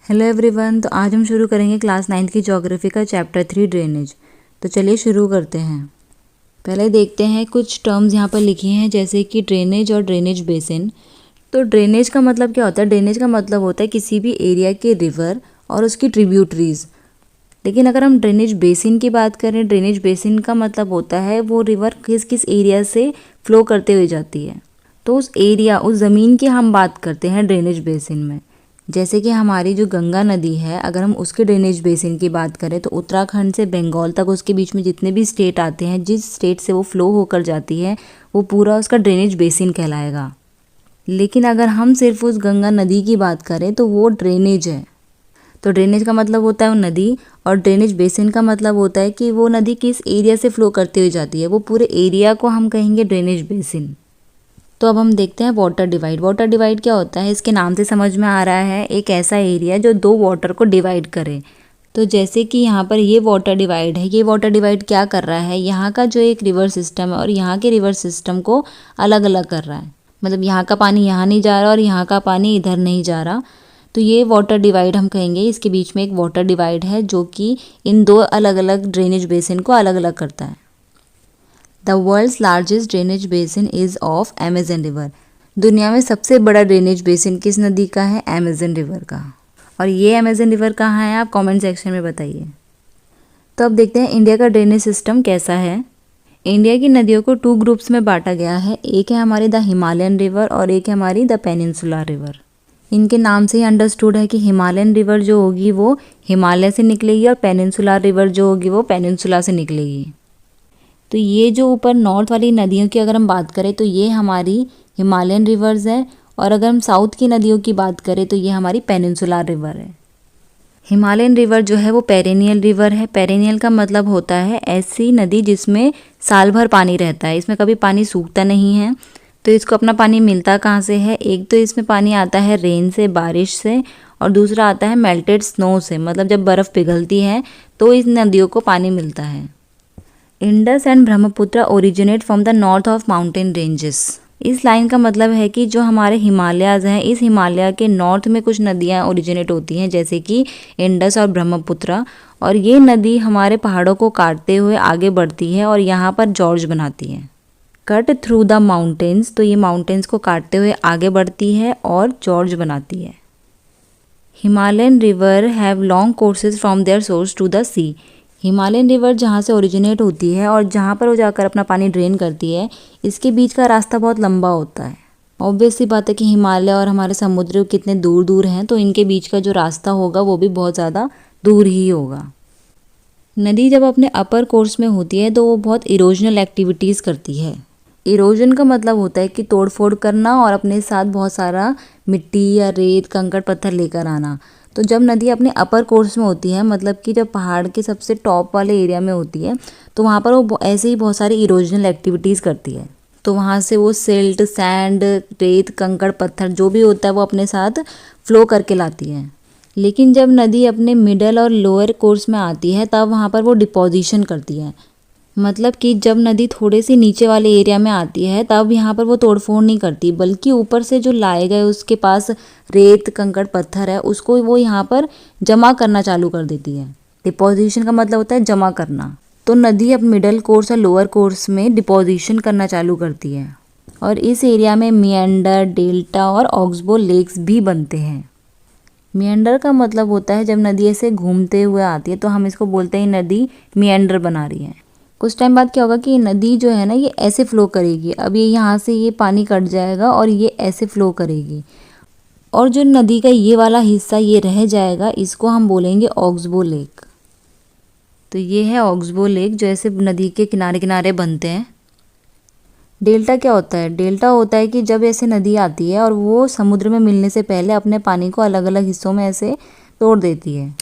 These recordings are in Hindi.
Hello everyone. तो आज हम शुरू करेंगे क्लास 9th की ज्योग्राफी का चैप्टर 3 ड्रेनेज। तो चलिए शुरू करते हैं। पहले देखते हैं कुछ टर्म्स यहाँ पर लिखी हैं जैसे कि ड्रेनेज और ड्रेनेज बेसिन। तो ड्रेनेज का मतलब क्या होता है? ड्रेनेज का मतलब होता है किसी भी एरिया के रिवर और उसकी ट्रिब्यूटरीज। लेकिन अगर हम ड्रेनेज बेसिन की बात करें, ड्रेनेज बेसिन का मतलब होता है वो रिवर किस किस एरिया से फ्लो करते हुए जाती है। तो उस एरिया, उस ज़मीन की हम बात करते हैं ड्रेनेज बेसिन में। जैसे कि हमारी जो गंगा नदी है, अगर हम उसके ड्रेनेज बेसिन की बात करें तो उत्तराखंड से बंगाल तक उसके बीच में जितने भी स्टेट आते हैं, जिस स्टेट से वो फ्लो होकर जाती है, वो पूरा उसका ड्रेनेज बेसिन कहलाएगा। लेकिन अगर हम सिर्फ उस गंगा नदी की बात करें तो वो ड्रेनेज है। तो ड्रेनेज का मतलब होता है वो नदी, और ड्रेनेज बेसिन का मतलब होता है कि वो नदी किस एरिया से फ्लो करते हुए जाती है, वो पूरे एरिया को हम कहेंगे ड्रेनेज बेसिन। तो अब हम देखते हैं वाटर डिवाइड। वाटर डिवाइड क्या होता है? इसके नाम से समझ में आ रहा है एक ऐसा एरिया जो दो वाटर को डिवाइड करे। तो जैसे कि यहाँ पर ये वाटर डिवाइड है, ये वाटर डिवाइड क्या कर रहा है, यहाँ का जो एक रिवर सिस्टम है और यहाँ के रिवर सिस्टम को अलग अलग कर रहा है। मतलब यहाँ का पानी यहाँ नहीं जा रहा और यहाँ का पानी इधर नहीं जा रहा। तो ये वाटर डिवाइड हम कहेंगे, इसके बीच में एक वाटर डिवाइड है जो कि इन दो अलग अलग ड्रेनेज बेसिन को अलग अलग करता है। The world's largest drainage basin is of Amazon river. दुनिया में सबसे बड़ा ड्रेनेज बेसिन किस नदी का है? अमेजन रिवर का। और ये अमेजन रिवर कहाँ है, आप कमेंट सेक्शन में बताइए। तो अब देखते हैं इंडिया का ड्रेनेज सिस्टम कैसा है। इंडिया की नदियों को 2 ग्रुप्स में बांटा गया है। एक है हमारी द हिमालयन रिवर और एक है हमारी द पेनिनसुला रिवर। इनके नाम से ही अंडरस्टूड है कि हिमालयन रिवर जो होगी वो हिमालय से निकलेगी और पेनिनसुला रिवर जो होगी वो पेनिनसुला से निकलेगी। तो ये जो ऊपर नॉर्थ वाली नदियों की अगर हम बात करें तो ये हमारी हिमालयन रिवर्स है, और अगर हम साउथ की नदियों की बात करें तो ये हमारी पेनिनसुलर रिवर है। हिमालयन रिवर जो है वो पेरेनियल रिवर है। पेरेनियल का मतलब होता है ऐसी नदी जिसमें साल भर पानी रहता है, इसमें कभी पानी सूखता नहीं है। तो इसको अपना पानी मिलता कहाँ से है? एक तो इसमें पानी आता है रेन से, बारिश से, और दूसरा आता है मेल्टेड स्नो से, मतलब जब बर्फ़ पिघलती है तो इस नदियों को पानी मिलता है। Indus and Brahmaputra originate from the north of mountain ranges. इस लाइन का मतलब है कि जो हमारे हिमालयाज़ हैं, इस हिमालय के नॉर्थ में कुछ नदियाँ ओरिजिनेट होती हैं जैसे कि इंडस और ब्रह्मपुत्र, और ये नदी हमारे पहाड़ों को काटते हुए आगे बढ़ती है और यहाँ पर जॉर्ज बनाती है। कट थ्रू द माउंटेन्स, तो ये माउंटेन्स को काटते हुए आगे बढ़ती है और जॉर्ज बनाती है। Himalayan river have long courses from their source to the sea. Himalayan river जहाँ से ओरिजिनेट होती है और जहाँ पर वो जाकर अपना पानी ड्रेन करती है, इसके बीच का रास्ता बहुत लंबा होता है। ऑब्वियस सी बात है कि हिमालय और हमारे समुद्र कितने दूर दूर हैं, तो इनके बीच का जो रास्ता होगा वो भी बहुत ज़्यादा दूर ही होगा। नदी जब अपने अपर कोर्स में होती है तो वो बहुत इरोजनल एक्टिविटीज़ करती है। इरोजन का मतलब होता है कि तोड़फोड़ करना और अपने साथ बहुत सारा मिट्टी या रेत, कंकड़, पत्थर लेकर आना। तो जब नदी अपने अपर कोर्स में होती है, मतलब कि जब पहाड़ के सबसे टॉप वाले एरिया में होती है, तो वहाँ पर वो ऐसे ही बहुत सारी इरोजनल एक्टिविटीज़ करती है। तो वहाँ से वो सिल्ट, सैंड, रेत, कंकड़, पत्थर जो भी होता है वो अपने साथ फ्लो करके लाती है। लेकिन जब नदी अपने मिडल और लोअर कोर्स में आती है तब वहाँ पर वो डिपोजिशन करती है। मतलब कि जब नदी थोड़े से नीचे वाले एरिया में आती है तब यहाँ पर वो तोड़फोड़ नहीं करती, बल्कि ऊपर से जो लाए गए उसके पास रेत, कंकड़, पत्थर है, उसको वो यहाँ पर जमा करना चालू कर देती है। डिपोजिशन का मतलब होता है जमा करना। तो नदी अब मिडल कोर्स और लोअर कोर्स में डिपोजिशन करना चालू करती है, और इस एरिया में मिएंडर, डेल्टा और ऑक्सबो लेक्स भी बनते हैं। मिएंडर का मतलब होता है जब नदी ऐसे घूमते हुए आती है तो हम इसको बोलते हैं नदी मिएंडर बना रही है। कुछ टाइम बाद क्या होगा कि नदी जो है ना ये ऐसे फ्लो करेगी। अब ये यहाँ से ये पानी कट जाएगा और ये ऐसे फ्लो करेगी, और जो नदी का ये वाला हिस्सा ये रह जाएगा, इसको हम बोलेंगे ऑक्सबो लेक। तो ये है ऑक्सबो लेक जो ऐसे नदी के किनारे किनारे बनते हैं। डेल्टा क्या होता है? डेल्टा होता है कि जब ऐसे नदी आती है और वो समुद्र में मिलने से पहले अपने पानी को अलग अलग हिस्सों में ऐसे तोड़ देती है।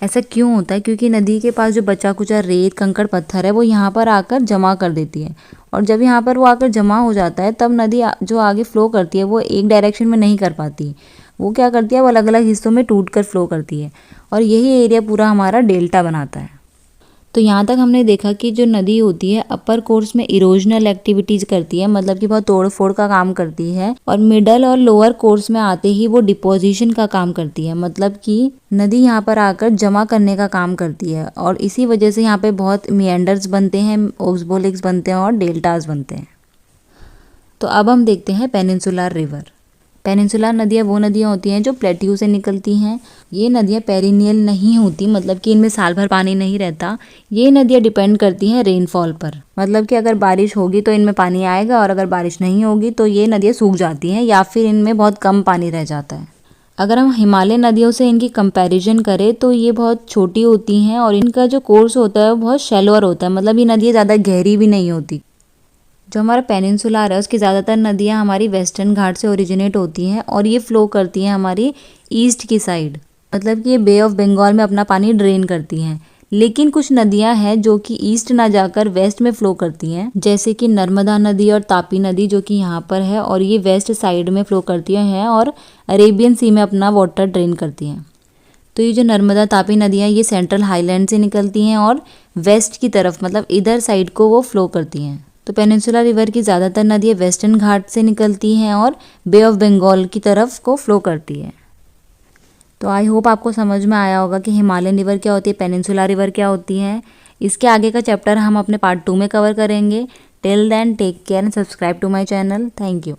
ऐसा क्यों होता है? क्योंकि नदी के पास जो बचा कुचा रेत, कंकड़, पत्थर है वो यहाँ पर आकर जमा कर देती है, और जब यहाँ पर वो आकर जमा हो जाता है तब नदी जो आगे फ्लो करती है वो एक डायरेक्शन में नहीं कर पाती। वो क्या करती है? वो अलग अलग हिस्सों में टूट कर फ्लो करती है, और यही एरिया पूरा हमारा डेल्टा बनाता है। तो यहाँ तक हमने देखा कि जो नदी होती है अपर कोर्स में इरोजनल एक्टिविटीज करती है, मतलब कि बहुत तोड़ फोड़ का काम करती है, और मिडल और लोअर कोर्स में आते ही वो डिपोजिशन का काम करती है, मतलब कि नदी यहाँ पर आकर जमा करने का काम करती है। और इसी वजह से यहाँ पे बहुत मिएंडर्स बनते हैं, ओक्सबोलिक्स बनते हैं और डेल्टास बनते हैं। तो अब हम देखते हैं पेनिनसुलर रिवर। पेनिनसुलर नदियाँ वो नदियाँ होती हैं जो प्लेट्यू से निकलती हैं। ये नदियाँ पेरिनियल नहीं होती, मतलब कि इनमें साल भर पानी नहीं रहता। ये नदियाँ डिपेंड करती हैं रेनफॉल पर, मतलब कि अगर बारिश होगी तो इनमें पानी आएगा और अगर बारिश नहीं होगी तो ये नदियाँ सूख जाती हैं या फिर इनमें बहुत कम पानी रह जाता है। अगर हम हिमालय नदियों से इनकी कंपैरिजन करें तो ये बहुत छोटी होती हैं और इनका जो कोर्स होता है वो बहुत शैलोअर होता है, मतलब ये नदियाँ ज़्यादा गहरी भी नहीं होती। जो हमारा पेनिनसुलर है उसकी ज़्यादातर नदियाँ हमारी वेस्टर्न घाट से ओरिजिनेट होती हैं और ये फ्लो करती हैं हमारी ईस्ट की साइड, मतलब कि ये बे ऑफ बंगाल में अपना पानी ड्रेन करती हैं। लेकिन कुछ नदियाँ हैं जो कि ईस्ट ना जाकर वेस्ट में फ्लो करती हैं, जैसे कि नर्मदा नदी और तापी नदी जो कि यहाँ पर है, और ये वेस्ट साइड में फ्लो करती हैं और अरेबियन सी में अपना वाटर ड्रेन करती हैं। तो ये जो नर्मदा तापी नदियाँ ये सेंट्रल हाईलैंड से निकलती हैं और वेस्ट की तरफ, मतलब इधर साइड को वो फ्लो करती हैं। तो पेनिनसुलर रिवर की ज़्यादातर नदियाँ वेस्टर्न घाट से निकलती हैं और बे ऑफ बंगाल की तरफ को फ्लो करती है। तो आई होप आपको समझ में आया होगा कि हिमालयन रिवर क्या होती है, पेनिनसुलर रिवर क्या होती है। इसके आगे का चैप्टर हम अपने पार्ट 2 में कवर करेंगे। Till then take care and subscribe to my channel. Thank you.